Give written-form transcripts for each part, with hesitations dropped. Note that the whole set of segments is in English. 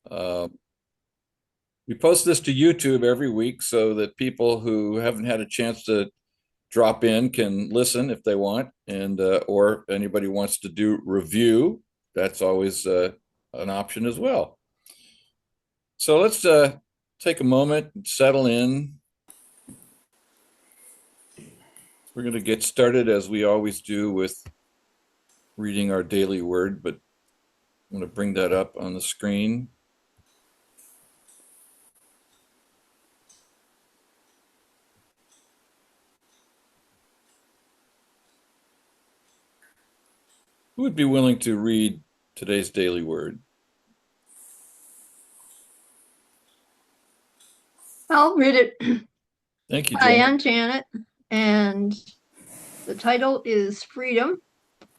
Uh, we post this to YouTube every week so that people who haven't had a chance to drop in can listen if they want, and or anybody wants to do review, that's always an option as well. So let's take a moment and settle in. We're going to get started as we always do with reading our daily word, but I'm going to bring that up on the screen. Who would be willing to read today's daily word? I'll read it. Thank you, Hi, Janet. I'm Janet, and the title is Freedom.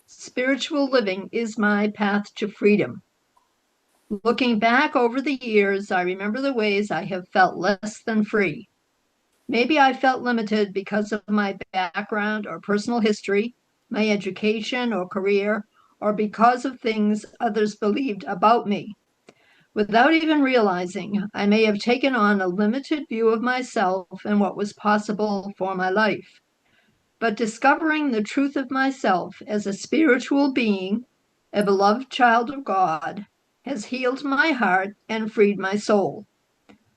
Spiritual living is my path to freedom. Looking back over the years, I remember the ways I have felt less than free. Maybe I felt limited because of my background or personal history, my education or career, or because of things others believed about me. Without even realizing, I may have taken on a limited view of myself and what was possible for my life. But discovering the truth of myself as a spiritual being, a beloved child of God, has healed my heart and freed my soul.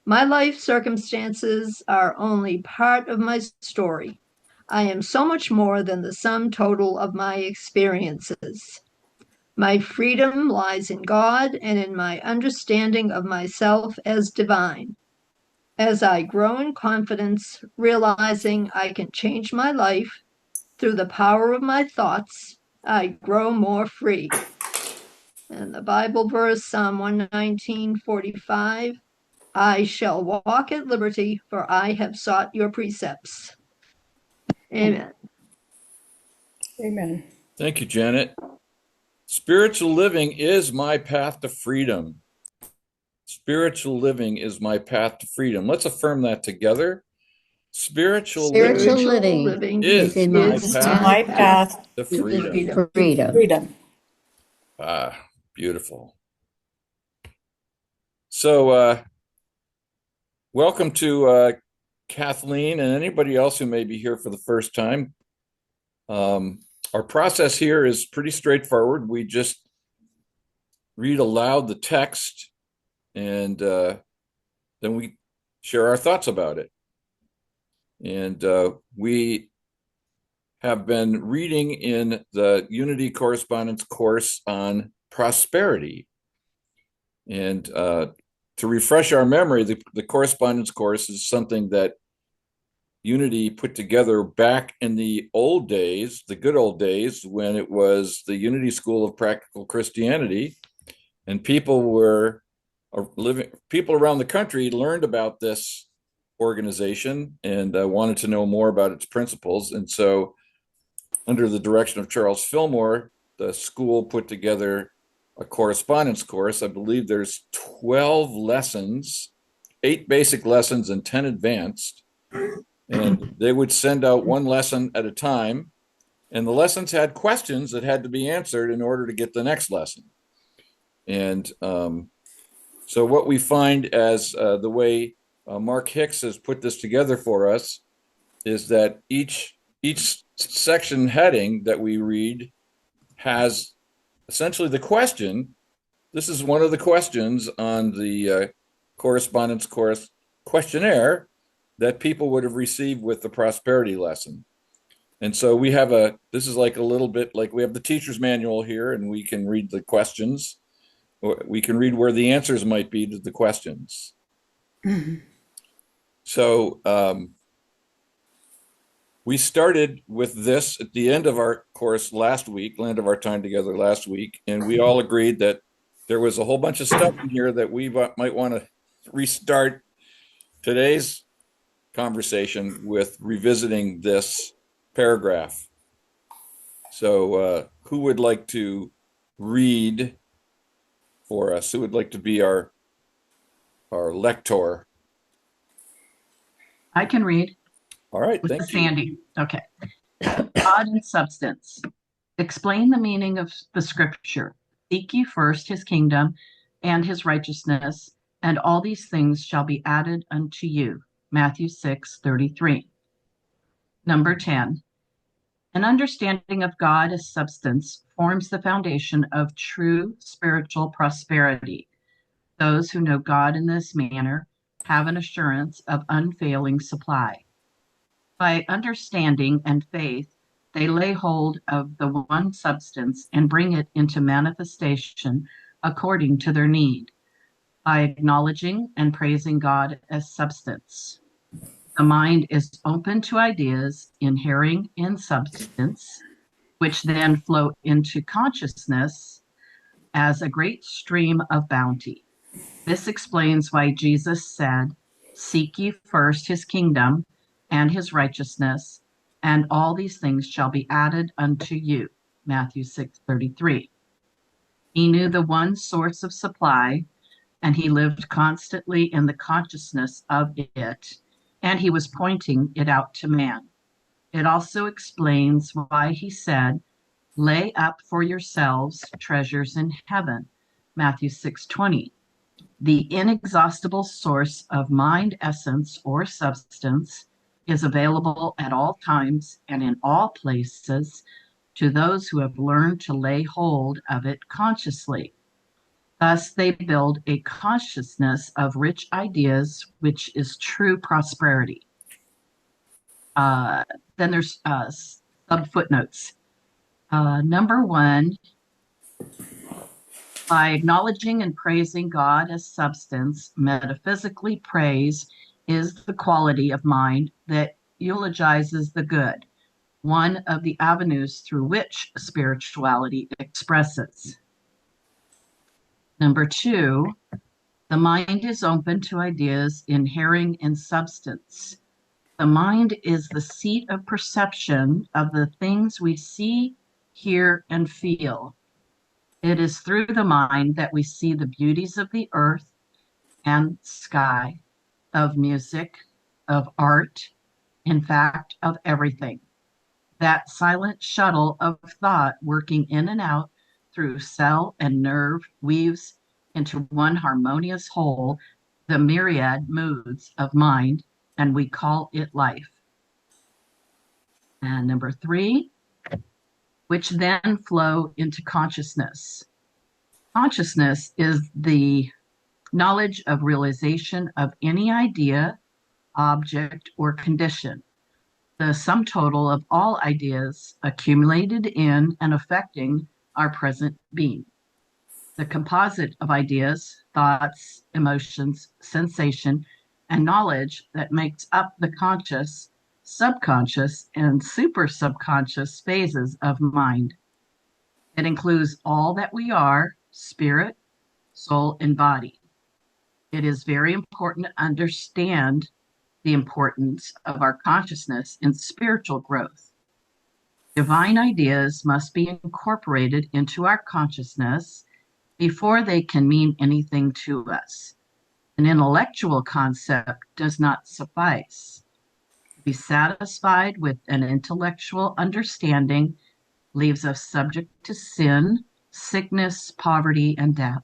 My life circumstances are only part of my story. I am so much more than the sum total of my experiences. My freedom lies in God and in my understanding of myself as divine. As I grow in confidence, realizing I can change my life through the power of my thoughts, I grow more free. And the Bible verse, Psalm 119:45, I shall walk at liberty, for I have sought your precepts. Amen. Amen. Thank you, Janet. Spiritual living is my path to freedom. Spiritual living is my path to freedom. Let's affirm that together. Spiritual living is my is path My path to to freedom. to Freedom. freedom. Ah, beautiful. So, welcome to Kathleen and anybody else who may be here for the first time. Our process here is pretty straightforward. We just read aloud the text and then we share our thoughts about it. And we have been reading in the Unity Correspondence course on prosperity. And to refresh our memory, the correspondence course is something that Unity put together back in the old days, the good old days, when it was the Unity School of Practical Christianity, and people around the country learned about this organization and wanted to know more about its principles. And so, under the direction of Charles Fillmore, the school put together a correspondence course. I believe there's 12 lessons, 8 basic lessons and 10 advanced. And they would send out one lesson at a time. And the lessons had questions that had to be answered in order to get the next lesson. And so what we find as the way Mark Hicks has put this together for us is that each section heading that we read has essentially the question. This is one of the questions on the correspondence course questionnaire that people would have received with the prosperity lesson. And so we have this is like a little bit like we have the teacher's manual here, and we can read the questions. We can read where the answers might be to the questions. So we started with this at the end of our course last week, end of our time together last week, and we all agreed that there was a whole bunch of stuff in here that we might want to restart today's conversation with revisiting this paragraph. So who would like to read for us? Who would like to be our lector? I can read. All right, This thank is you. Sandy. Okay. God and substance. Explain the meaning of the scripture. Seek ye first his kingdom, and his righteousness, and all these things shall be added unto you. Matthew 6:33. Number 10. An understanding of God as substance forms the foundation of true spiritual prosperity. Those who know God in this manner have an assurance of unfailing supply. By understanding and faith, they lay hold of the one substance and bring it into manifestation according to their need, by acknowledging and praising God as substance. The mind is open to ideas inhering in substance, which then flow into consciousness as a great stream of bounty. This explains why Jesus said, "Seek ye first his kingdom and his righteousness, and all these things shall be added unto you." Matthew 6:33. He knew the one source of supply, and he lived constantly in the consciousness of it, and he was pointing it out to man. It also explains why he said, "Lay up for yourselves treasures in heaven." Matthew 6:20. The inexhaustible source of mind essence or substance is available at all times and in all places to those who have learned to lay hold of it consciously. Thus, they build a consciousness of rich ideas, which is true prosperity. Then there's sub footnotes. Number 1, by acknowledging and praising God as substance, metaphysically, praise is the quality of mind that eulogizes the good, one of the avenues through which spirituality expresses. Number 2, the mind is open to ideas inhering in substance. The mind is the seat of perception of the things we see, hear, and feel. It is through the mind that we see the beauties of the earth and sky, of music, of art, in fact, of everything. That silent shuttle of thought working in and out through cell and nerve weaves into one harmonious whole the myriad moods of mind, and we call it life. And number 3, which then flow into consciousness. Consciousness is the knowledge of realization of any idea, object, or condition, the sum total of all ideas accumulated in and affecting our present being. The composite of ideas, thoughts, emotions, sensation, and knowledge that makes up the conscious, subconscious, and super subconscious phases of mind. It includes all that we are, spirit, soul, and body. It is very important to understand the importance of our consciousness in spiritual growth. Divine ideas must be incorporated into our consciousness before they can mean anything to us. An intellectual concept does not suffice. To be satisfied with an intellectual understanding leaves us subject to sin, sickness, poverty, and death.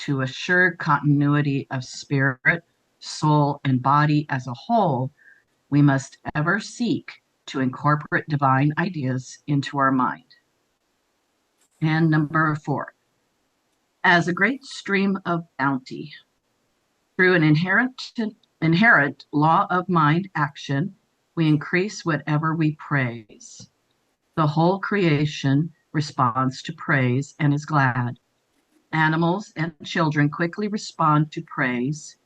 To assure continuity of spirit, soul, and body as a whole, we must ever seek to incorporate divine ideas into our mind. And number 4, as a great stream of bounty, through an inherent law of mind action, we increase whatever we praise. The whole creation responds to praise and is glad. Animals and children quickly respond to praise.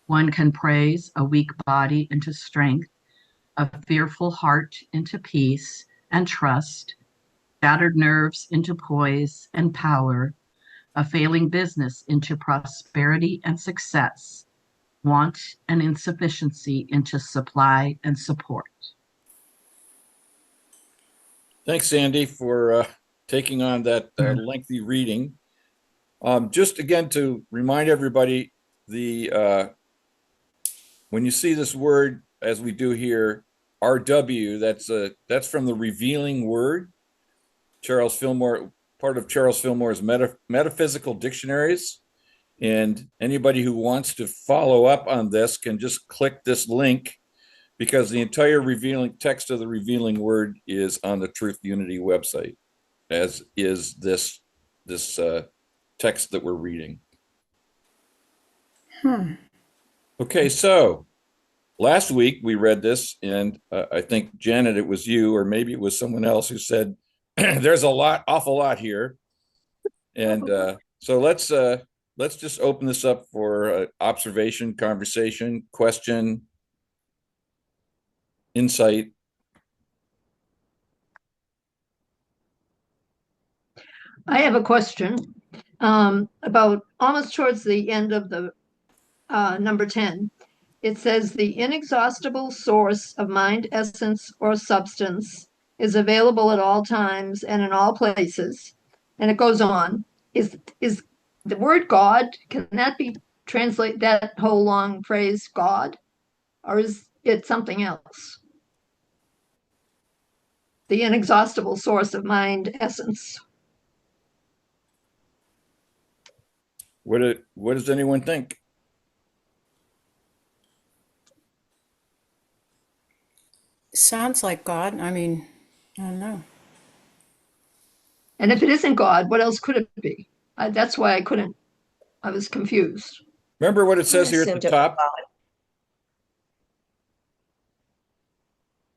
One can praise a weak body into strength, a fearful heart into peace and trust, shattered nerves into poise and power, a failing business into prosperity and success, want and insufficiency into supply and support. Thanks, Sandy, for taking on that lengthy reading. Just again to remind everybody, the when you see this word, as we do here, RW, that's from the Revealing Word. Charles Fillmore, part of Charles Fillmore's metaphysical dictionaries. And anybody who wants to follow up on this can just click this link, because the entire revealing text of the revealing word is on the Truth Unity website, as is this text that we're reading. Okay, so last week we read this, and I think, Janet, it was you, or maybe it was someone else, who said there's awful lot here, and so let's just open this up for observation, conversation, question, insight. I have a question about almost towards the end of the number 10. It says the inexhaustible source of mind, essence, or substance is available at all times and in all places. And it goes on. Is the word God, can that be translate that whole long phrase God? Or is it something else? The inexhaustible source of mind, essence. What does anyone think? Sounds like God. I mean, I don't know. And if it isn't God, what else could it be? That's why I was confused. Remember what it I says here at the assumed it was top? God.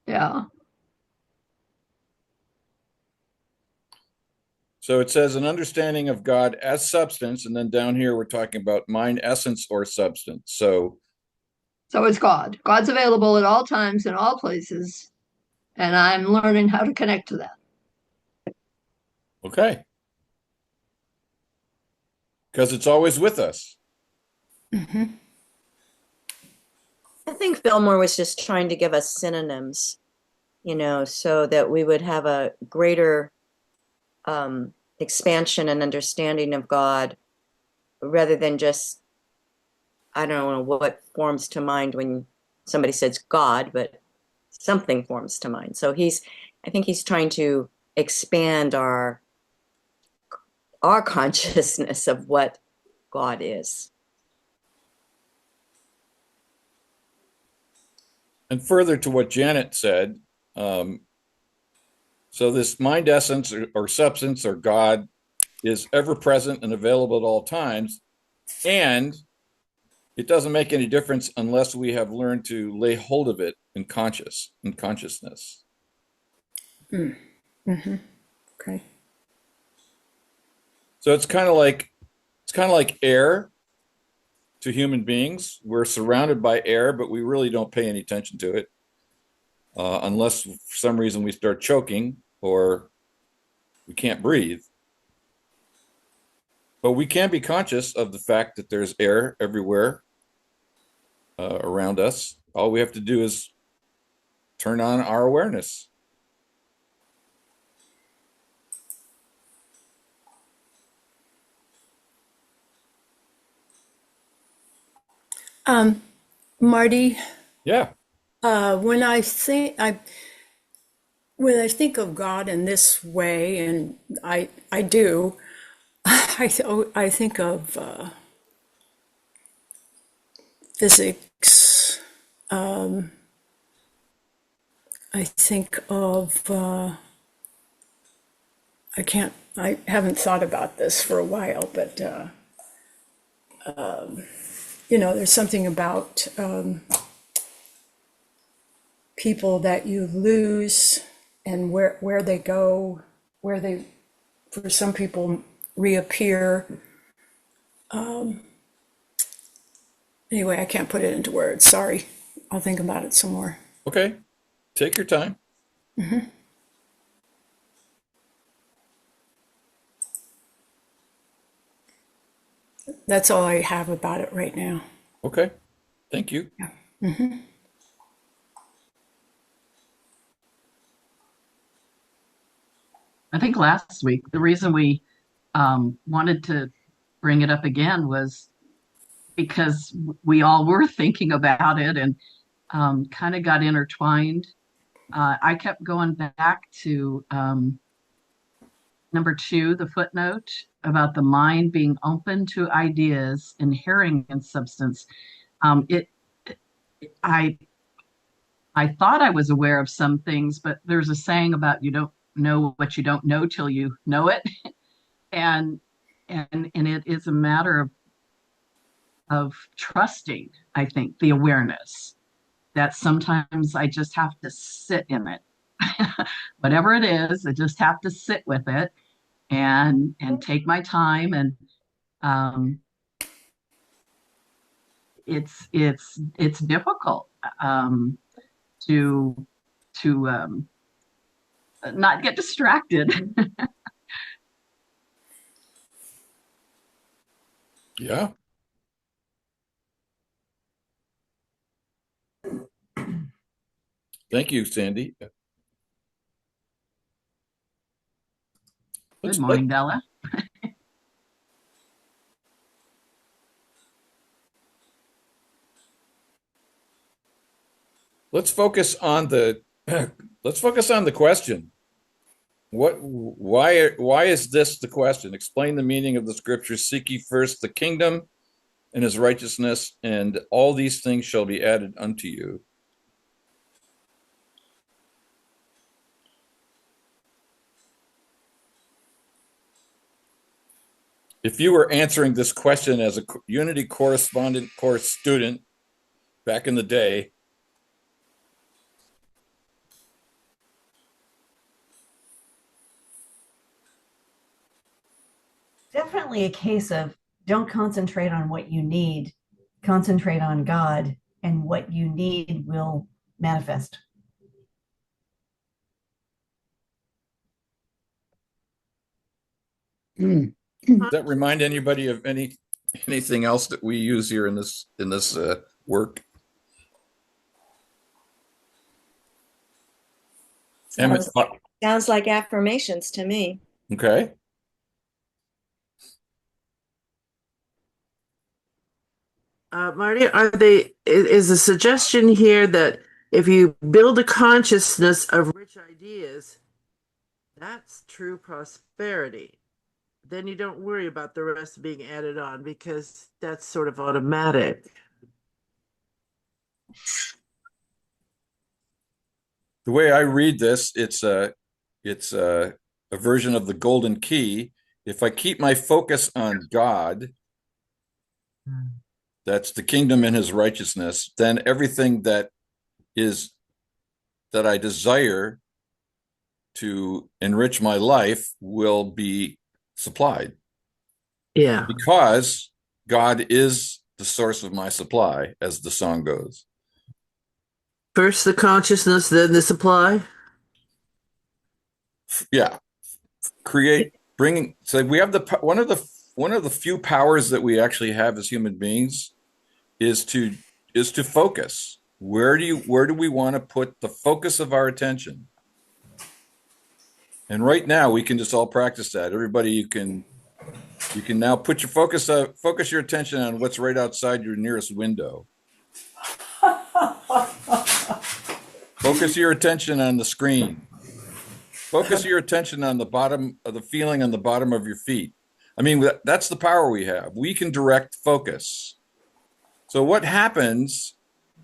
Yeah. So it says an understanding of God as substance, and then down here we're talking about mind, essence, or substance. So it's God. God's available at all times in all places, and I'm learning how to connect to that. okay, because it's always with us. Mm-hmm. I think Fillmore was just trying to give us synonyms, so that we would have a greater expansion and understanding of God, rather than just, I don't know what forms to mind when somebody says God, but something forms to mind. So I think he's trying to expand our consciousness of what God is. And further to what Janet said, so this mind, essence, or substance, or God, is ever present and available at all times, and it doesn't make any difference unless we have learned to lay hold of it in consciousness. Mm-hmm. Okay. So it's kind of like air to human beings. We're surrounded by air, but we really don't pay any attention to it, unless for some reason we start choking or we can't breathe. But we can be conscious of the fact that there's air everywhere around us. All we have to do is turn on our awareness. Marty, Yeah. when I think of God in this way, and I do, I think of physics. I think of I haven't thought about this for a while, but there's something about people that you lose, and where they go, where they, for some people, reappear. Anyway, I can't put it into words. Sorry. I'll think about it some more. Okay. Take your time. Mm-hmm. That's all I have about it right now. Okay. Thank you. Yeah. Mm-hmm. I think last week, the reason we wanted to bring it up again was because we all were thinking about it and kind of got intertwined. I kept going back to Number two, the footnote about the mind being open to ideas inhering in substance. It I I thought I was aware of some things, but there's a saying about you don't know what you don't know till you know it. And and it is a matter of trusting, I think, the awareness that sometimes I just have to sit in it. Whatever it is, I just have to sit with it and take my time, and um, it's difficult to to not get distracted. Yeah. Thank you, Sandy. Good morning, Bella. Let's focus on the let's focus on the question. Why is this the question? Explain the meaning of the scripture, seek ye first the kingdom and his righteousness, and all these things shall be added unto you. If you were answering this question as a Unity correspondent course student back in the day, Definitely a case of don't concentrate on what you need, concentrate on God, and what you need will manifest. does that remind anybody of anything else that we use here in this work? Sounds like affirmations to me. Okay. Marty, is a suggestion here that if you build a consciousness of rich ideas, that's true prosperity. Then you don't worry about the rest being added on because that's sort of automatic. The way I read this, it's a version of the golden key. If I keep my focus on God, that's the kingdom and his righteousness, then everything that I desire to enrich my life will be supplied. Yeah. Because God is the source of my supply, as the song goes. First the consciousness, then the supply. Yeah. So we have one of the few powers that we actually have as human beings is to focus. Where do we want to put the focus of our attention? And right now we can just all practice that. Everybody, you can now put your focus your attention on what's right outside your nearest window. Focus your attention on the screen. Focus your attention on the bottom of the feeling on the bottom of your feet. I mean, that's the power we have. We can direct focus. So what happens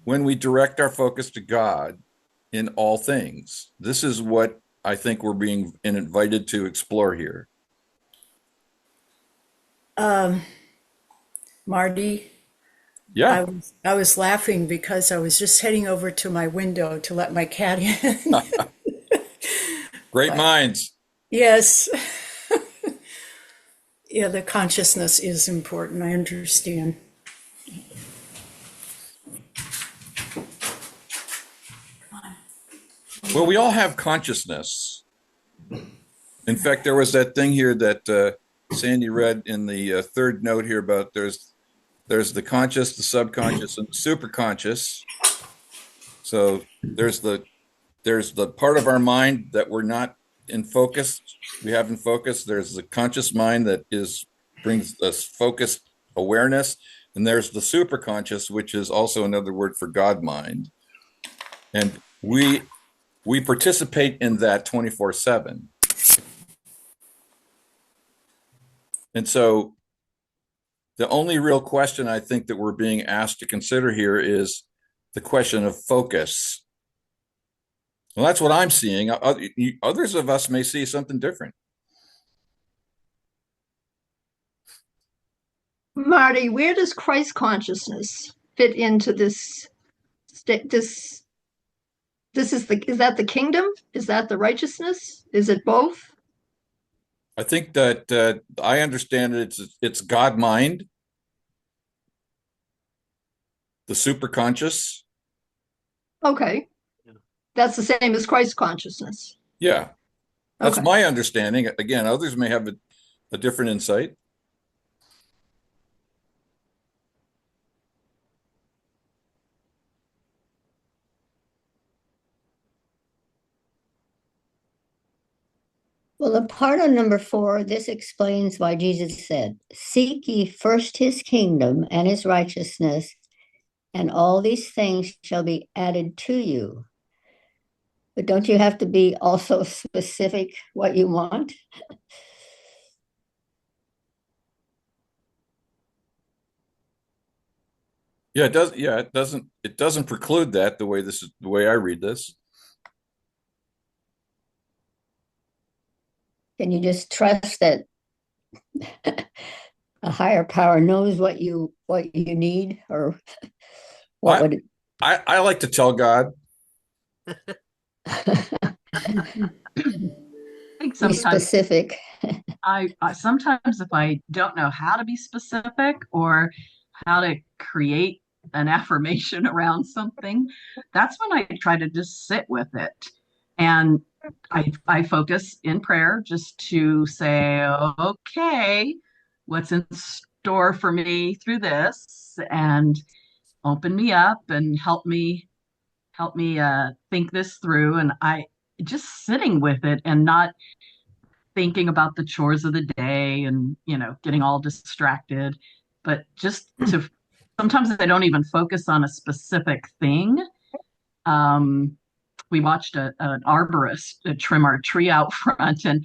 when we direct our focus to God in all things? This is what I think we're being invited to explore here. Marty, Yeah. I was laughing because I was just heading over to my window to let my cat in. Great minds. Yes. Yeah, the consciousness is important. I understand. Well, we all have consciousness. In fact, there was that thing here that Sandy read in the third note here about there's the conscious, the subconscious, and the superconscious. So there's the part of our mind that we're not in focus. We have in focus. There's the conscious mind that brings us focused awareness, and there's the superconscious, which is also another word for God mind. And we participate in that 24/7. And so the only real question I think that we're being asked to consider here is the question of focus. Well, that's what I'm seeing. Others of us may see something different. Marty, where does Christ consciousness fit into this? This is that the kingdom? Is that the righteousness? Is it both? I think that I understand it's God mind, the superconscious. Okay, that's the same as Christ consciousness. Yeah, that's Okay. my understanding. Again, others may have a different insight. Well, a part on number 4, this explains why Jesus said, "Seek ye first his kingdom and his righteousness, and all these things shall be added to you." But don't you have to be also specific what you want? Yeah, it does. Yeah, it doesn't preclude that the way this is the way I read this. Can you just trust that a higher power knows what you need, or what I would it? I like to tell God, I think Be sometimes specific. I sometimes if I don't know how to be specific or how to create an affirmation around something, that's when I try to just sit with it. And I focus in prayer just to say, okay, what's in store for me through this, and open me up and help me think this through. And I just sitting with it and not thinking about the chores of the day and getting all distracted, but just to sometimes I don't even focus on a specific thing. We watched an arborist trim our tree out front, and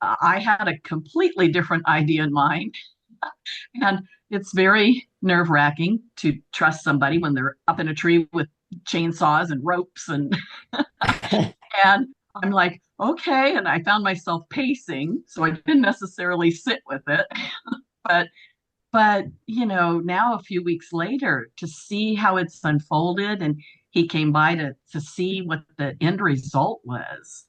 I had a completely different idea in mind. And it's very nerve wracking to trust somebody when they're up in a tree with chainsaws and ropes and I'm like, okay. And I found myself pacing, so I didn't necessarily sit with it. But now a few weeks later, to see how it's unfolded, and he came by to see what the end result was.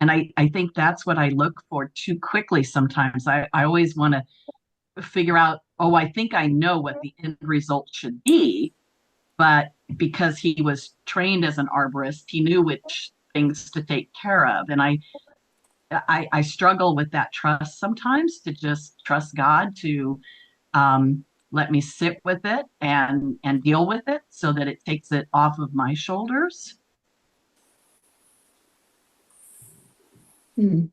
And I think that's what I look for too quickly sometimes. I always want to figure out, oh, I think I know what the end result should be. But because he was trained as an arborist, he knew which things to take care of. And I struggle with that trust sometimes, to just trust God to let me sit with it and deal with it so that it takes it off of my shoulders. Hmm.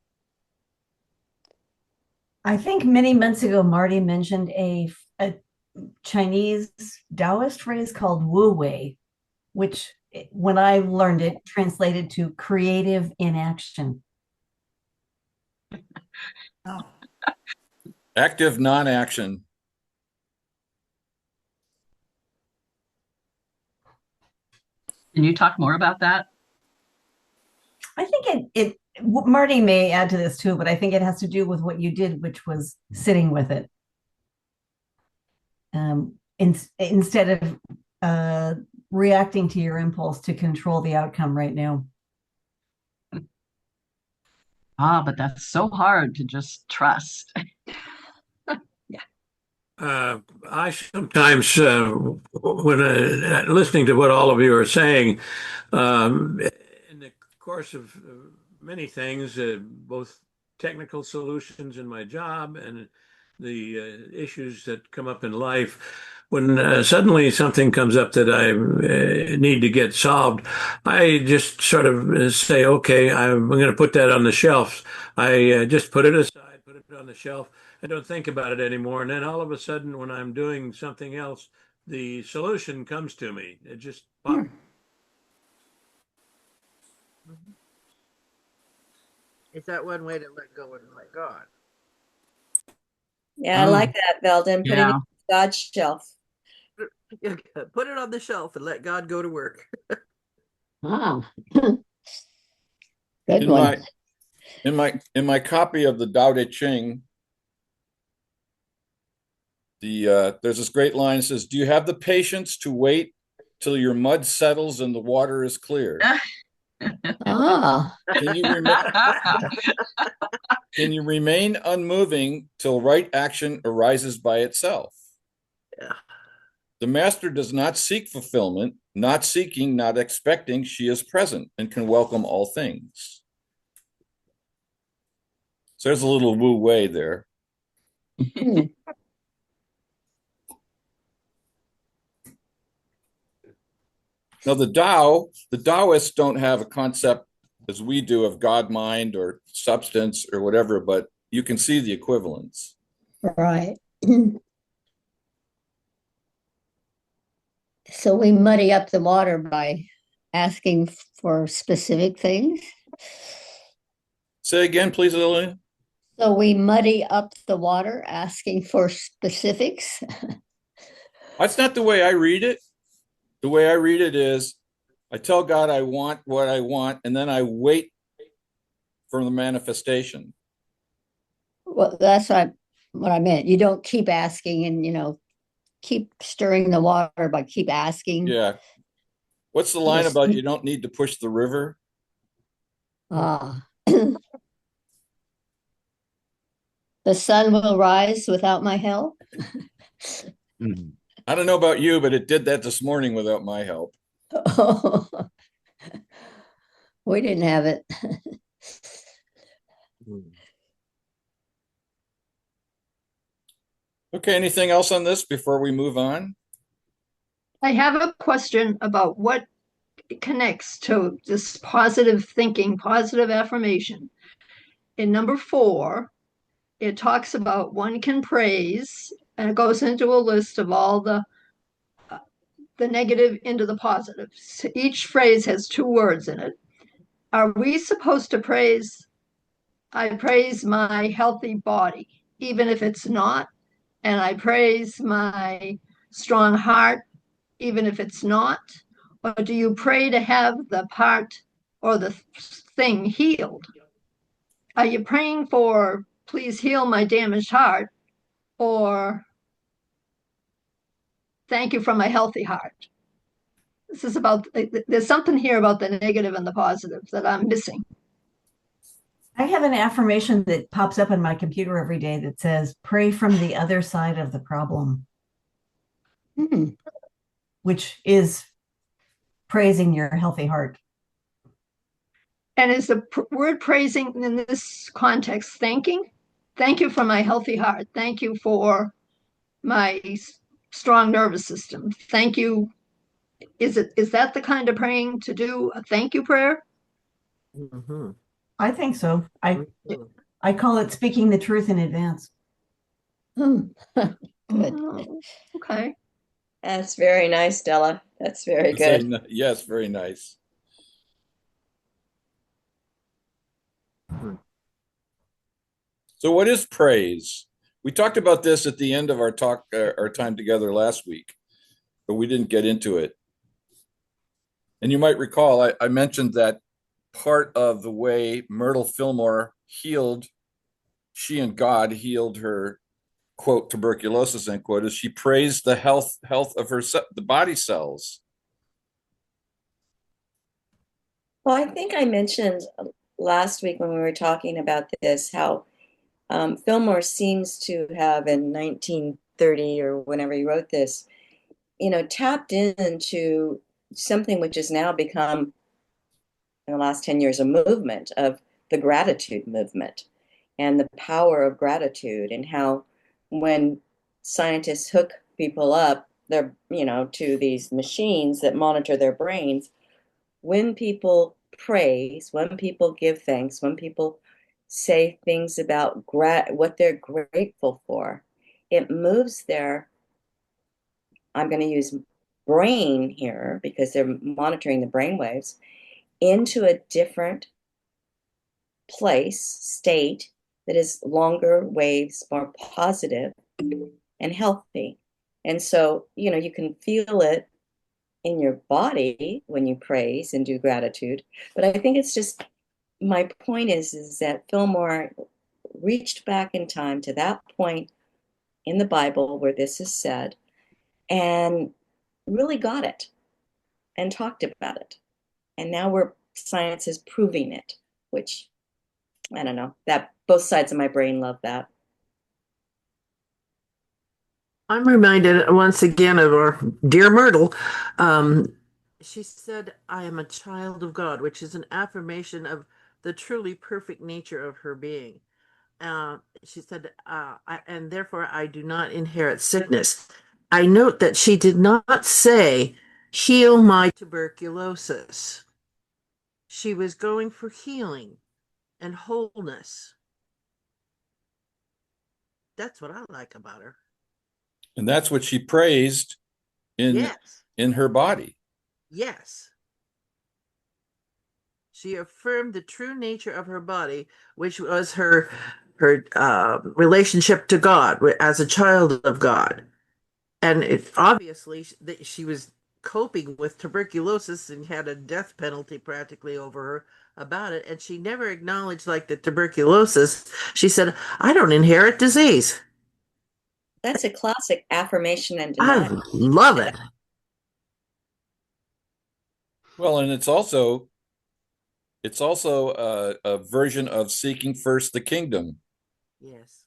I think many months ago, Marty mentioned a Chinese Taoist phrase called Wu Wei, which, when I learned it, translated to creative inaction. Oh. active non-action. Can you talk more about that? I think it Marty may add to this too, but I think it has to do with what you did, which was sitting with it. Instead of reacting to your impulse to control the outcome right now. But that's so hard to just trust. I sometimes, when listening to what all of you are saying, in the course of many things, both technical solutions in my job and the issues that come up in life, when suddenly something comes up that I need to get solved, I just sort of say, okay, I'm going to put that on the shelf. I just put it aside, put it on the shelf. I don't think about it anymore. And then all of a sudden, when I'm doing something else, the solution comes to me. It just pops. Is that one way to let go and let God? Yeah, I like that, Belden. Putting it Yeah. on God's shelf. Put it on the shelf and let God go to work. Ah, good In one. my copy of the Tao Te Ching, there's this great line that says, "Do you have the patience to wait till your mud settles and the water is clear? Ah, Can you remain can you remain unmoving till right action arises by itself? Yeah. The master does not seek fulfillment, not seeking, not expecting. She is present and can welcome all things." So there's a little wu wei there. hmm. Now the Taoists don't have a concept as we do of God mind or substance or whatever, but you can see the equivalence. Right. So we muddy up the water by asking for specific things. Say again, please, Lillian. So we muddy up the water asking for specifics. That's not the way I read it. The way I read it is I tell God I want what I want, and then I wait for the manifestation. Well, that's what I meant. You don't keep asking and, keep stirring the water by keep asking. Yeah. What's the line Just, about you don't need to push the river? ah, the sun will rise without my help. I don't know about you, but it did that this morning without my help. We didn't have it. Okay, anything else on this before we move on? I have a question about what connects to this positive thinking, positive affirmation. In number 4, it talks about one can praise, and it goes into a list of all the negative into the positive. So each phrase has 2 words in it. Are we supposed to praise? I praise my healthy body, even if it's not, and I praise my strong heart, even if it's not? Or do you pray to have the part or the thing healed? Are you praying for, please heal my damaged heart, or thank you for my healthy heart? This is about, there's something here about the negative and the positive that I'm missing. I have an affirmation that pops up on my computer every day that says, pray from the other side of the problem, Hmm. which is praising your healthy heart. And is the word praising in this context thanking? Thank you for my healthy heart. Thank you for my strong nervous system. Thank you. Is that the kind of praying to do a thank you prayer? Mhm. I think so. I call it speaking the truth in advance. Good. Oh, okay. That's very nice, Della. That's very good. Yes, very nice. So, what is praise? We talked about this at the end of our talk, our time together last week, but we didn't get into it. And you might recall, I mentioned that part of the way Myrtle Fillmore healed, she and God healed her, quote, tuberculosis, end quote, is she praised the health of her the body cells. Well, I think I mentioned last week when we were talking about this how Fillmore seems to have in 1930 or whenever he wrote this, tapped into something which has now become in the last 10 years a movement of the gratitude movement and the power of gratitude, and how when scientists hook people up their to these machines that monitor their brains, when people praise, when people give thanks, when people say things about what they're grateful for, it moves their, I'm going to use brain here because they're monitoring the brain waves, into a different place, state that is longer waves, more positive and healthy. And so, you can feel it in your body when you praise and do gratitude. But I think it's just, my point is that Fillmore reached back in time to that point in the Bible where this is said and really got it and talked about it. And now science is proving it, which I don't know, that both sides of my brain love that. I'm reminded once again of our dear Myrtle. She said, I am a child of God, which is an affirmation of the truly perfect nature of her being. She said, and therefore I do not inherit sickness. I note that she did not say, heal my tuberculosis. She was going for healing and wholeness. That's what I like about her. And that's what she praised Yes. in her body. Yes. She affirmed the true nature of her body, which was her relationship to God as a child of God. And it obviously she was coping with tuberculosis and had a death penalty practically over her about it. And she never acknowledged like the tuberculosis. She said, I don't inherit disease. That's a classic affirmation and I denial. love it. Well, and it's also a version of seeking first the kingdom. Yes.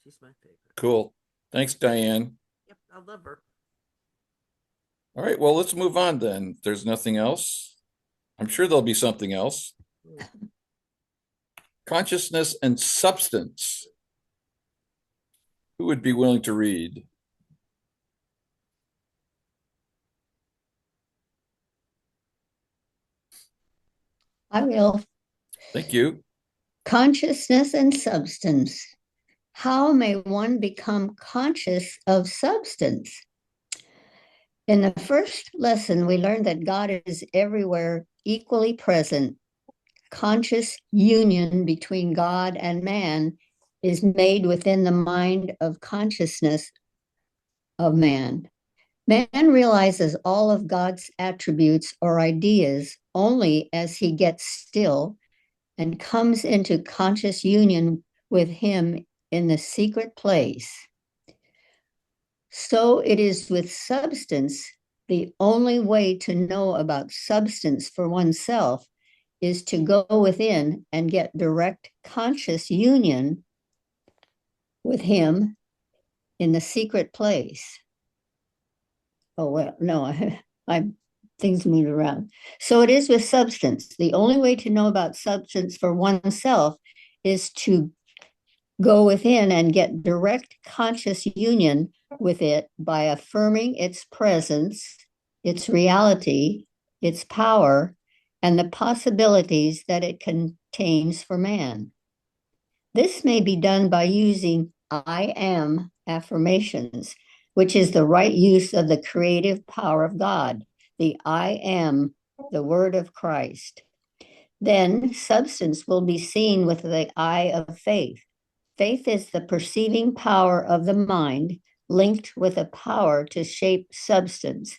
She's my favorite. Cool. Thanks, Diane. Yep, I love her. All right, well, let's move on then. If there's nothing else, I'm sure there'll be something else. Consciousness and substance. Who would be willing to read? I will. Thank you. Consciousness and substance. How may one become conscious of substance? In the first lesson, we learned that God is everywhere equally present. Conscious union between God and man is made within the mind of consciousness of man. Man realizes all of God's attributes or ideas only as he gets still and comes into conscious union with him in the secret place. So it is with substance. The only way to know about substance for oneself is to go within and get direct conscious union with him in the secret place. Oh, well, no, I things move around. So it is with substance. The only way to know about substance for oneself is to go within and get direct conscious union with it by affirming its presence, its reality, its power, and the possibilities that it contains for man. This may be done by using I am affirmations, which is the right use of the creative power of God, the I am, the word of Christ. Then substance will be seen with the eye of faith. Faith is the perceiving power of the mind linked with a power to shape substance.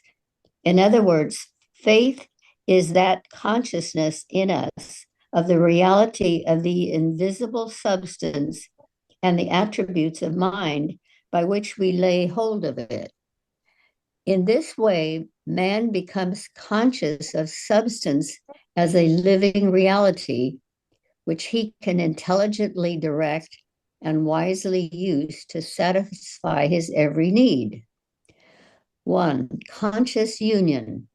In other words, faith is that consciousness in us of the reality of the invisible substance and the attributes of mind by which we lay hold of it. In this way, man becomes conscious of substance as a living reality, which he can intelligently direct and wisely use to satisfy his every need. 1. Conscious union.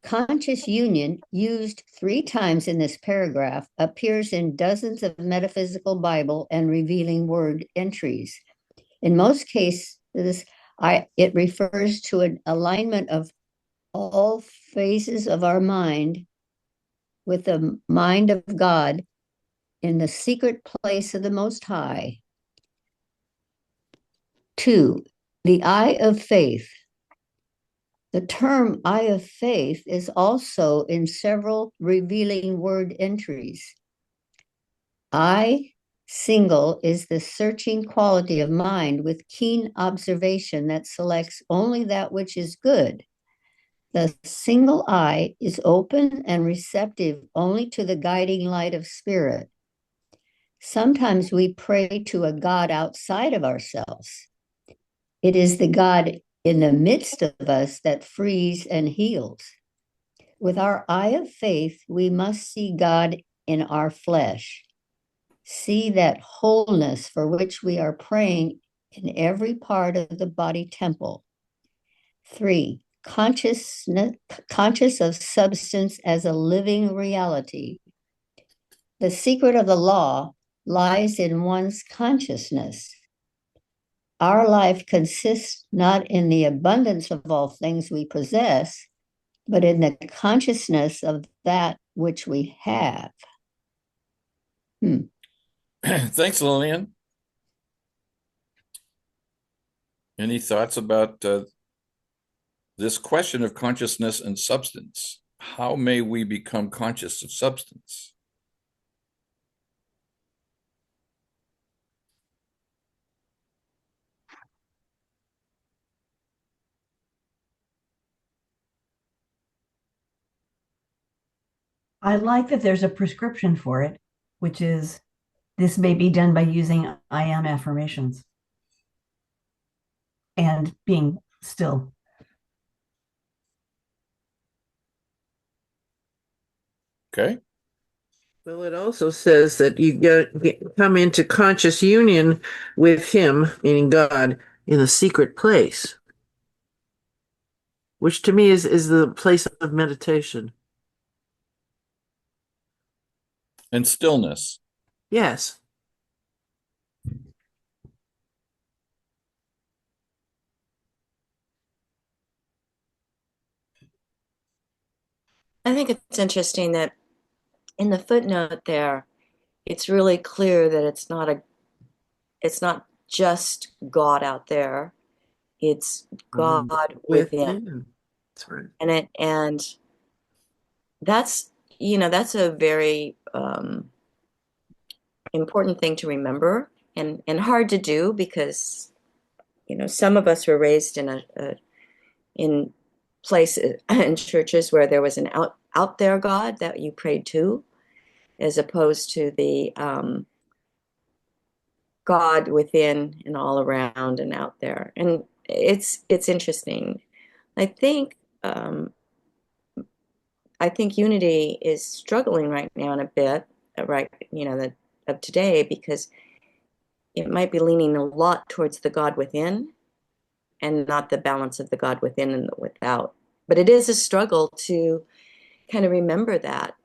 Conscious union, used 3 times in this paragraph, appears in dozens of metaphysical Bible and revealing word entries. In most cases, it refers to an alignment of all phases of our mind with the mind of God in the secret place of the Most High. 2, the eye of faith. The term eye of faith is also in several revealing word entries. Eye single is the searching quality of mind with keen observation that selects only that which is good. The single eye is open and receptive only to the guiding light of spirit. Sometimes we pray to a God outside of ourselves. It is the God in the midst of us that frees and heals. With our eye of faith, we must see God in our flesh. See that wholeness for which we are praying in every part of the body temple. 3, conscious of substance as a living reality. The secret of the law lies in one's consciousness. Our life consists not in the abundance of all things we possess, but in the consciousness of that which we have. Thanks, Lillian. Any thoughts about this question of consciousness and substance? How may we become conscious of substance? I like that there's a prescription for it, which is this may be done by using I am affirmations and being still. Okay. Well, it also says that you come into conscious union with Him, meaning God, in a secret place, which to me is the place of meditation. And stillness. Yes. I think it's interesting that in the footnote there, it's really clear that it's not just God out there, it's God within. Within. That's right. And that's that's a very important thing to remember and hard to do because some of us were raised in places in churches where there was an out there God that you prayed to, as opposed to the God within and all around and out there. And it's interesting. I think I think unity is struggling right now in a bit, right? Of today, because it might be leaning a lot towards the God within and not the balance of the God within and the without. But it is a struggle to kind of remember that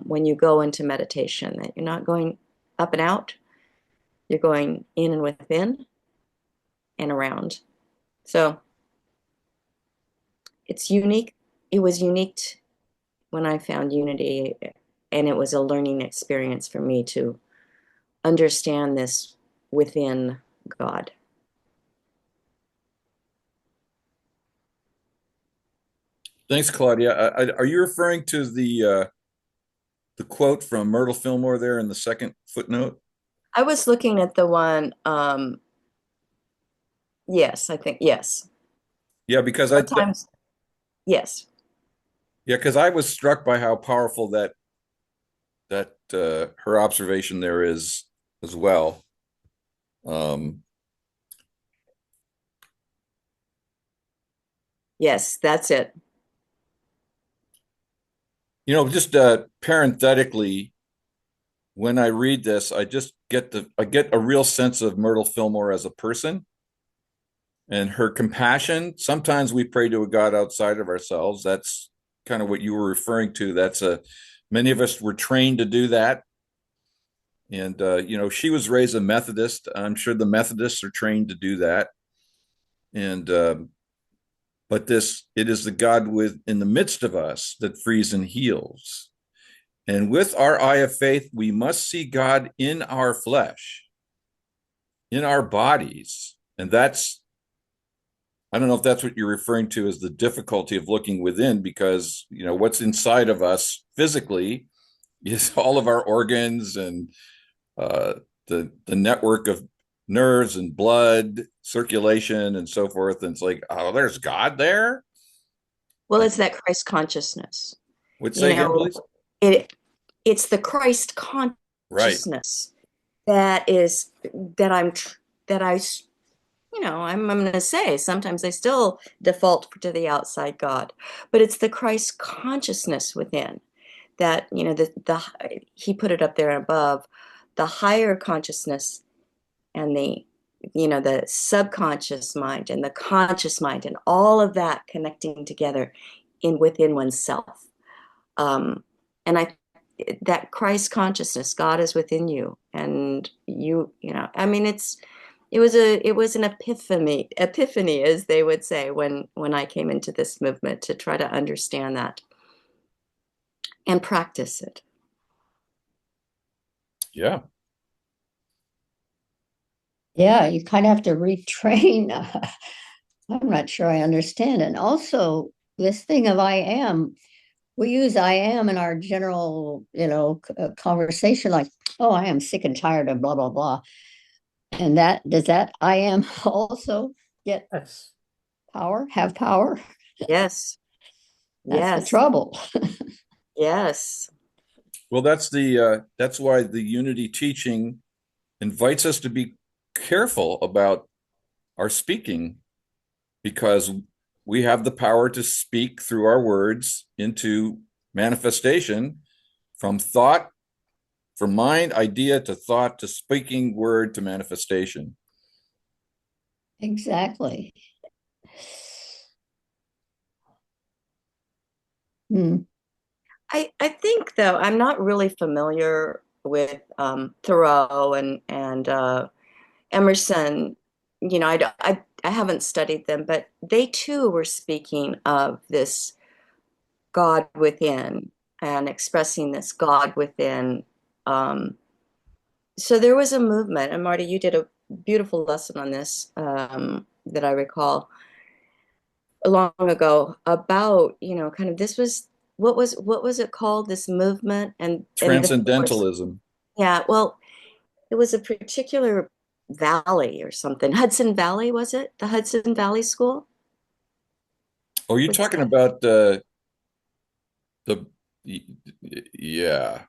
when you go into meditation, that you're not going up and out, you're going in and within and around. So it's unique. It was unique when I found unity, and it was a learning experience for me to understand this within God. Thanks, Claudia. Are you referring to the quote from Myrtle Fillmore there in the second footnote? I was looking at the one, yes, I think, yes. Yeah, because Sometimes, yes. yeah, because I was struck by how powerful that her observation there is as well. Yes, that's it. Just parenthetically, when I read this, I just get a real sense of Myrtle Fillmore as a person and her compassion. Sometimes we pray to a God outside of ourselves. That's kind of what you were referring to. Many of us were trained to do that. And she was raised a Methodist. I'm sure the Methodists are trained to do that. And but it is the God in the midst of us that frees and heals. And with our eye of faith, we must see God in our flesh, in our bodies. And that's I don't know if that's what you're referring to as the difficulty of looking within, because what's inside of us physically is all of our organs and uh, the network of nerves and blood circulation and so forth. And it's like, oh, there's God there. Well, it's that Christ consciousness. Would You say again, know, please. it's the Christ Right. consciousness that is that I'm that I I'm going to say sometimes I still default to the outside God, but it's the Christ consciousness within that, he put it up there above, the higher consciousness and the subconscious mind and the conscious mind and all of that connecting together in within oneself. And that Christ consciousness, God is within you, and I mean, it was an epiphany, as they would say, when I came into this movement to try to understand that and practice it. Yeah. Yeah, you kind of have to retrain. I'm not sure I understand. And also, this thing of I am, we use I am in our general, conversation like, oh, I am sick and tired of blah, blah, blah. And does that I am also get Yes. have power? Yes. That's the Yes. trouble. Yes. Well, that's why the unity teaching invites us to be careful about our speaking, because we have the power to speak through our words into manifestation, from thought, from mind, idea to thought to speaking word to manifestation. Exactly. Hmm. I think though I'm not really familiar with Thoreau and Emerson. I haven't studied them, but they too were speaking of this God within and expressing this God within. Um, so there was a movement, and Marty, you did a beautiful lesson on this that I recall long ago about kind of this was what was it called, this movement and the force. Transcendentalism. Yeah, well, it was a particular valley or something. Hudson Valley, was it? The Hudson Valley School? Oh, you're What's talking that? about the yeah,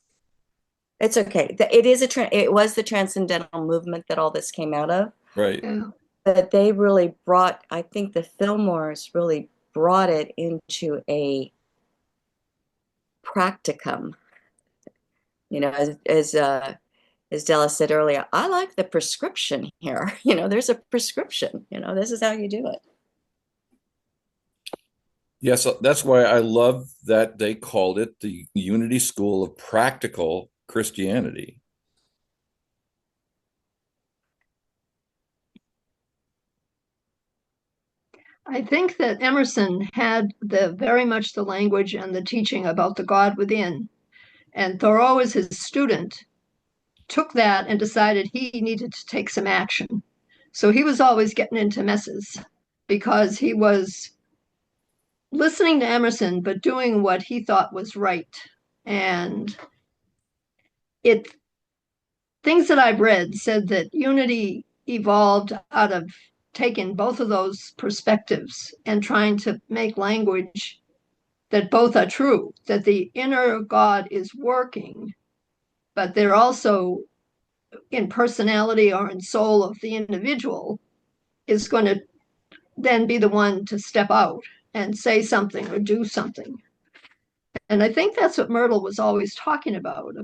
It's okay. It was the transcendental movement that all this came out of. right. Yeah. But they really brought, I think the Fillmores really brought it into a practicum. As Della said earlier, I like the prescription here. There's a prescription. This is how you do it. Yes, that's why I love that they called it the Unity School of Practical Christianity. I think that Emerson had very much the language and the teaching about the God within, and Thoreau, as his student, took that and decided he needed to take some action. So he was always getting into messes because he was listening to Emerson, but doing what he thought was right. And it things that I've read said that unity evolved out of taking both of those perspectives and trying to make language that both are true, that the inner God is working, but they're also in personality or in soul of the individual is going to then be the one to step out and say something or do something. And I think that's what Myrtle was always talking about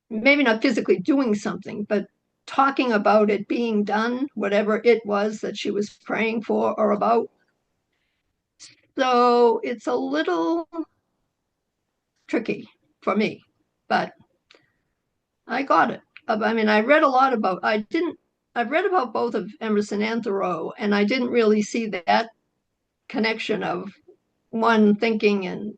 maybe not physically doing something, but talking about it being done, whatever it was that she was praying for or about. So it's a little tricky for me, but I got it. I mean, I read a lot about, I've read about both of Emerson and Thoreau, and I didn't really see that connection of one thinking and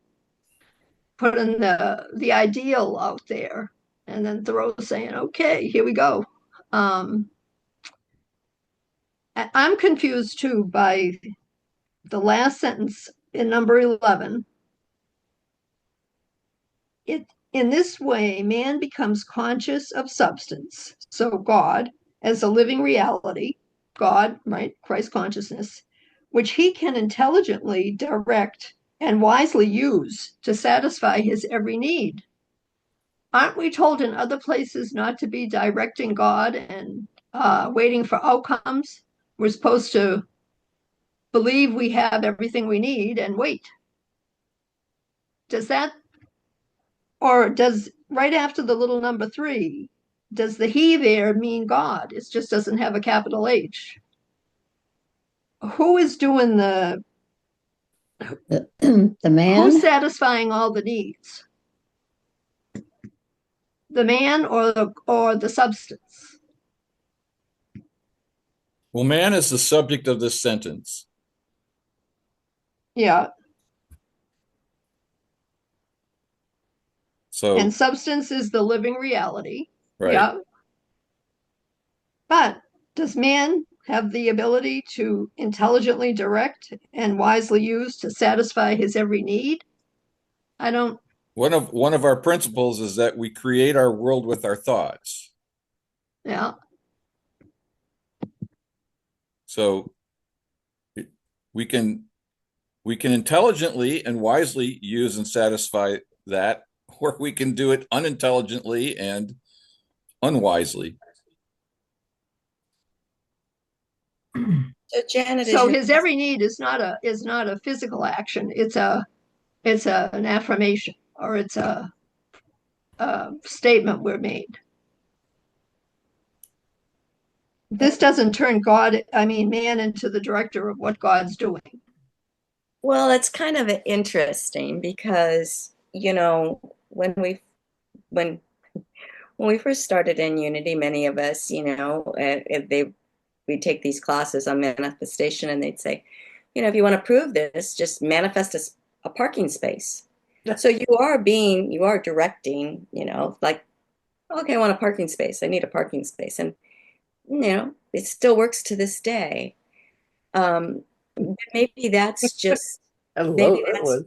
putting the ideal out there, and then Thoreau saying, "Okay, here we go." I'm confused too by the last sentence in number 11. In this way, man becomes conscious of substance. So God, as a living reality, God, right, Christ consciousness, which he can intelligently direct and wisely use to satisfy his every need. Aren't we told in other places not to be directing God and waiting for outcomes? We're supposed to believe we have everything we need and wait. Does that, or does right after the little number 3, does the he there mean God? It just doesn't have a capital H. Who is doing The man, who's satisfying all the needs? The man or the substance? Well, man is the subject of this sentence. Yeah. So, And substance is the living reality. right. Yeah. But does man have the ability to intelligently direct and wisely use to satisfy his every need? I don't. One of our principles is that we create our world with our thoughts. Yeah. So we can intelligently and wisely use and satisfy that, or we can do it unintelligently and unwisely. So Janet, So his every need is not a physical action. It's an affirmation, or it's a statement we're made. This doesn't turn man into the director of what God's doing. well, it's kind of interesting because, when when we first started in Unity, many of us, we take these classes on manifestation, and they'd say, if you want to prove this, just manifest a parking space. So you are directing, like, okay, I want a parking space. I need a parking space. And, it still works to this day. Maybe that's just, I love maybe that one.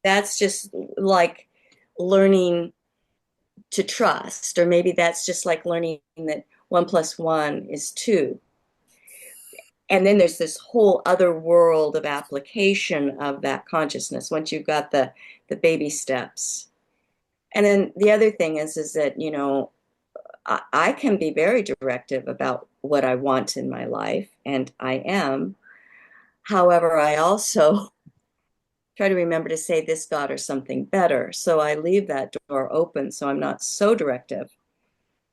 that's just like learning to trust, or maybe that's just like learning that 1 + 1 is 2. And then there's this whole other world of application of that consciousness once you've got the baby steps. And then the other thing is that, I can be very directive about what I want in my life, and I am. However, I also try to remember to say this, God, or something better. So I leave that door open so I'm not so directive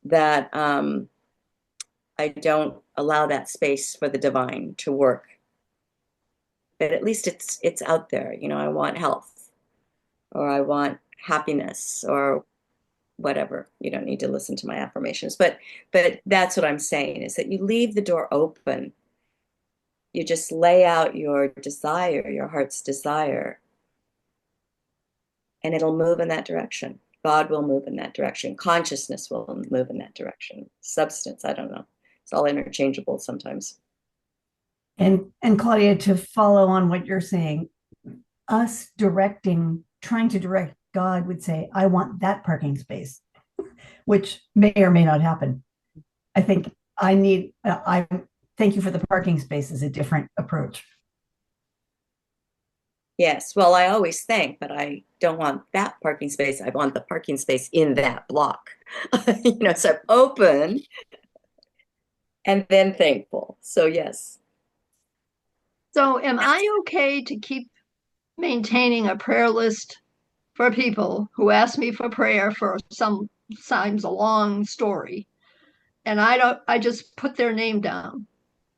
that I don't allow that space for the divine to work. But at least it's out there. I want health, or I want happiness, or whatever. You don't need to listen to my affirmations, but that's what I'm saying, is that you leave the door open. You just lay out your desire, your heart's desire, and it'll move in that direction. God will move in that direction. Consciousness will move in that direction. Substance, I don't know. It's all interchangeable sometimes. And Claudia, to follow on what you're saying, us trying to direct God would say, I want that parking space, which may or may not happen. I think I thank you for the parking space is a different approach. Yes, well, I always thank, but I don't want that parking space. I want the parking space in that block. So I'm open and then thankful. So yes. So am I okay to keep maintaining a prayer list for people who ask me for prayer for sometimes a long story? And I just put their name down,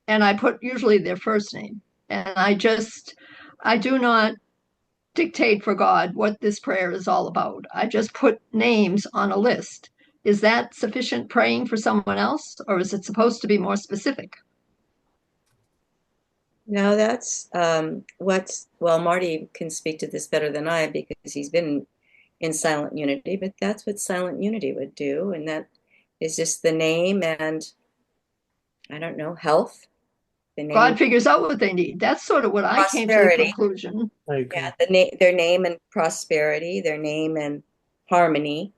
and I put usually their first name. And I do not dictate for God what this prayer is all about. I just put names on a list. Is that sufficient praying for someone else, or is it supposed to be more specific? No, that's well, Marty can speak to this better than I because he's been in silent unity, but that's what silent unity would do. And that is just the name and, I don't know, health. The name, God figures out what they need. That's sort of what I came to the prosperity. conclusion. I agree. Yeah, their name and prosperity, their name and harmony.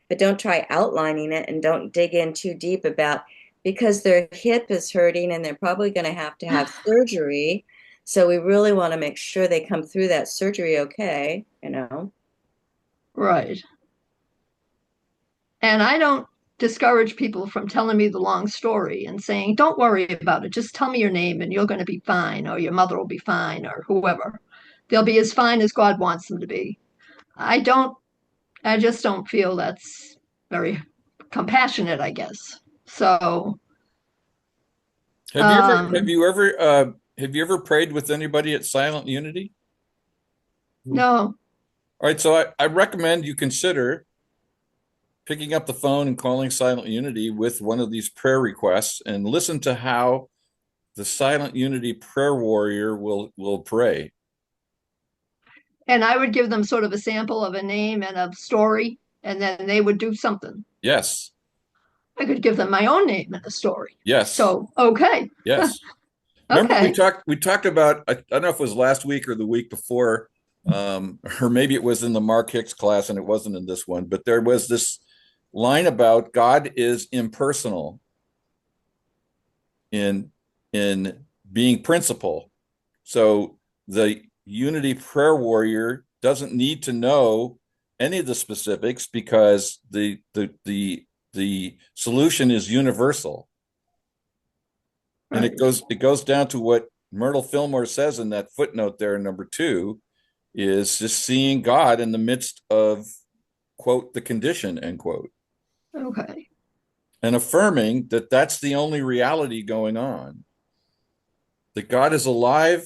But don't try outlining it and don't dig in too deep about because their hip is hurting and they're probably going to have surgery. So we really want to make sure they come through that surgery okay, you know. Right. And I don't discourage people from telling me the long story and saying, don't worry about it. Just tell me your name and you're going to be fine, or your mother will be fine, or whoever. They'll be as fine as God wants them to be. I don't, I just don't feel that's very compassionate, I guess. So, Have you ever have um, you ever have you ever prayed with anybody at Silent Unity? no, All right, so I recommend you consider picking up the phone and calling Silent Unity with one of these prayer requests and listen to how the Silent Unity prayer warrior will pray. and I would give them sort of a sample of a name and a story, and then they would do something. Yes, I could give them my own name and a story. yes, So, okay, yes. Remember okay. we talked about I don't know if it was last week or the week before, or maybe it was in the Mark Hicks class and it wasn't in this one, but there was this line about God is impersonal in being principle. So the Unity prayer warrior doesn't need to know any of the specifics because the solution is universal. And Right. it goes down to what Myrtle Fillmore says in that footnote there, number 2, is just seeing God in the midst of, quote, the condition, end quote, Okay. and affirming that that's the only reality going on, that God is alive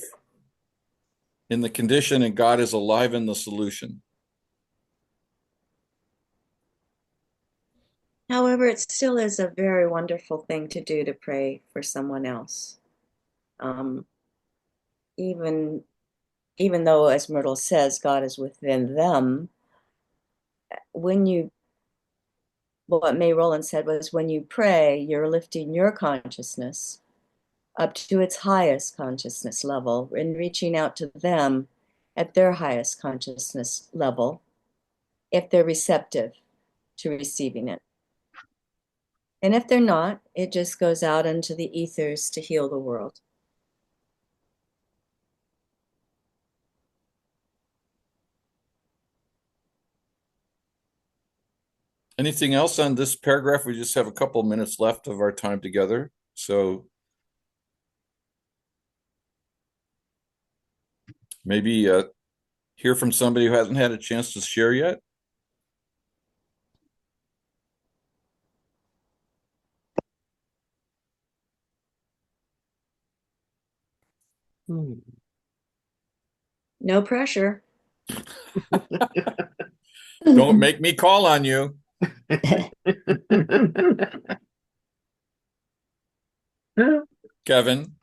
in the condition and God is alive in the solution. However, it still is a very wonderful thing to do to pray for someone else. Um, even even though, as Myrtle says, God is within them, when you what May Rowland said was when you pray, you're lifting your consciousness up to its highest consciousness level and reaching out to them at their highest consciousness level if they're receptive to receiving it. And if they're not, it just goes out into the ethers to heal the world. Anything else on this paragraph? We just have a couple minutes left of our time together. So maybe hear from somebody who hasn't had a chance to share yet. No pressure. Don't make me call on you. Kevin.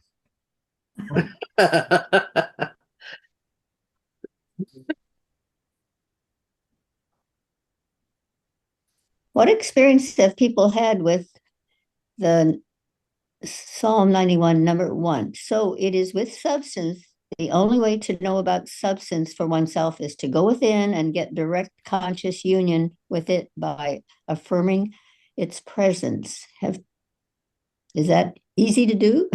What experience have people had with the Psalm 91, number 1? So it is with substance. The only way to know about substance for oneself is to go within and get direct conscious union with it by affirming its presence. Is that easy to do?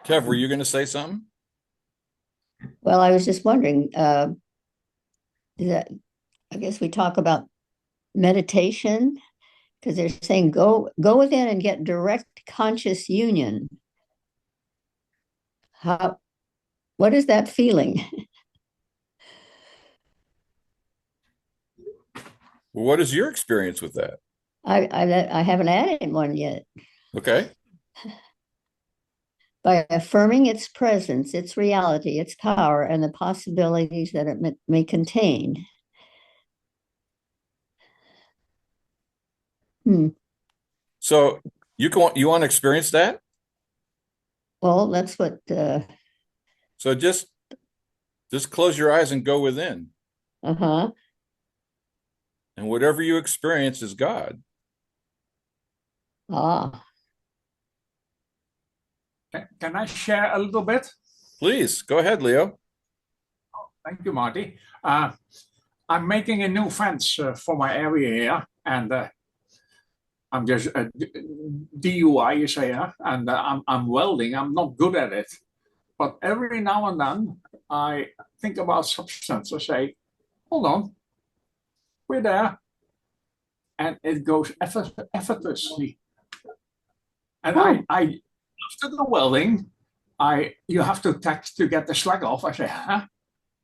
Kev, were you going to say something? Well, I was just wondering, that I guess we talk about meditation because they're saying go within and get direct conscious union. What is that feeling? Well, what is your experience with that? I haven't added one yet. Okay. By affirming its presence, its reality, its power, and the possibilities that it may contain. So you want to experience that? Well, that's what. So just close your eyes and go within. Uh-huh. And whatever you experience is God. Ah. Can I share a little bit? Please go ahead, Leo. Thank you, Marty. I'm making a new fence for my area here, and I'm just DUI, you say, huh? And I'm welding. I'm not good at it, but every now and then I think about substance. I say, hold on, we're there, and it goes effortlessly. And I after the welding, you have to text to get the slag off. I say, huh?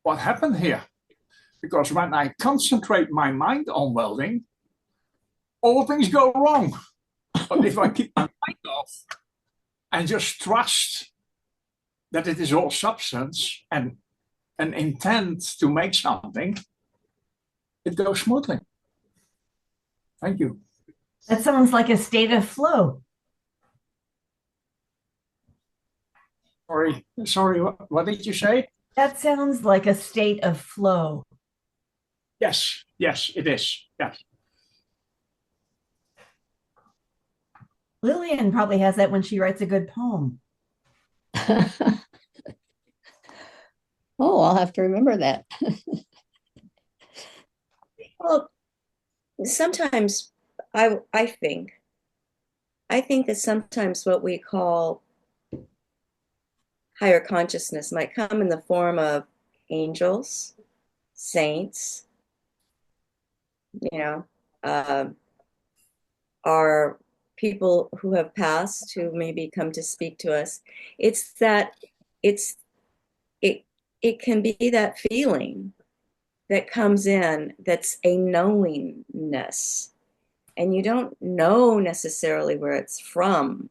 What happened here? Because when I concentrate my mind on welding, all things go wrong. But if I keep my mind off and just trust that it is all substance and an intent to make something, it goes smoothly. Thank you. That sounds like a state of flow. Sorry, what did you say? That sounds like a state of flow. Yes, it is. Yes. Lillian probably has that when she writes a good poem. Oh, I'll have to remember that. Well, sometimes I think that sometimes what we call higher consciousness might come in the form of angels, saints, are people who have passed who maybe come to speak to us. It's that it can be that feeling that comes in that's a knowingness, and you don't know necessarily where it's from,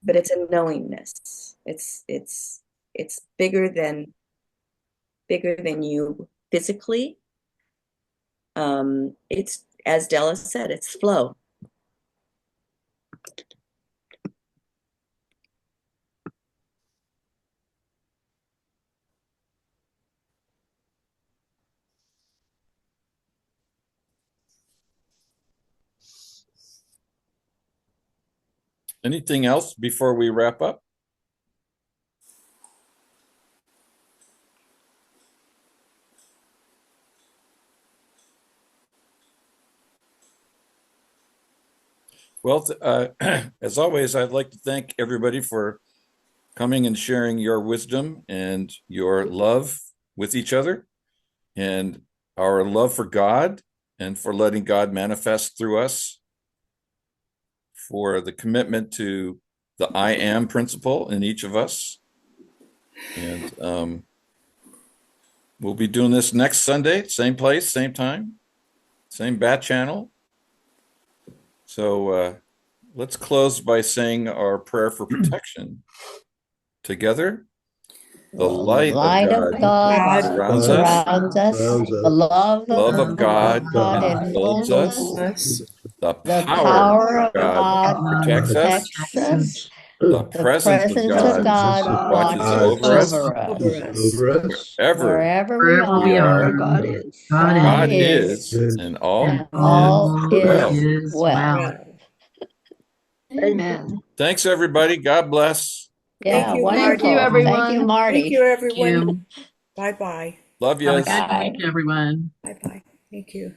but it's a knowingness. It's bigger than you physically. It's, as Della said, it's flow. Anything else before we wrap up? Well, as always, I'd like to thank everybody for coming and sharing your wisdom and your love with each other, and our love for God, and for letting God manifest through us, for the commitment to the I am principle in each of us. And we'll be doing this next Sunday, same place, same time, same bat channel. So let's close by saying our prayer for protection together. The light of God surrounds surrounds us. The love of God enfolds enfolds us. us. The The power of God God protects us. us. The presence of God watches over us. Wherever Wherever we are, God is. God is, and all is well. Amen. Thanks, everybody. God bless. Yeah, you, wonderful. Thank you, everyone. Thank you, Marty. Thank you, everyone. You Bye bye. Love have a you. good week, everyone. Bye bye. Thank you.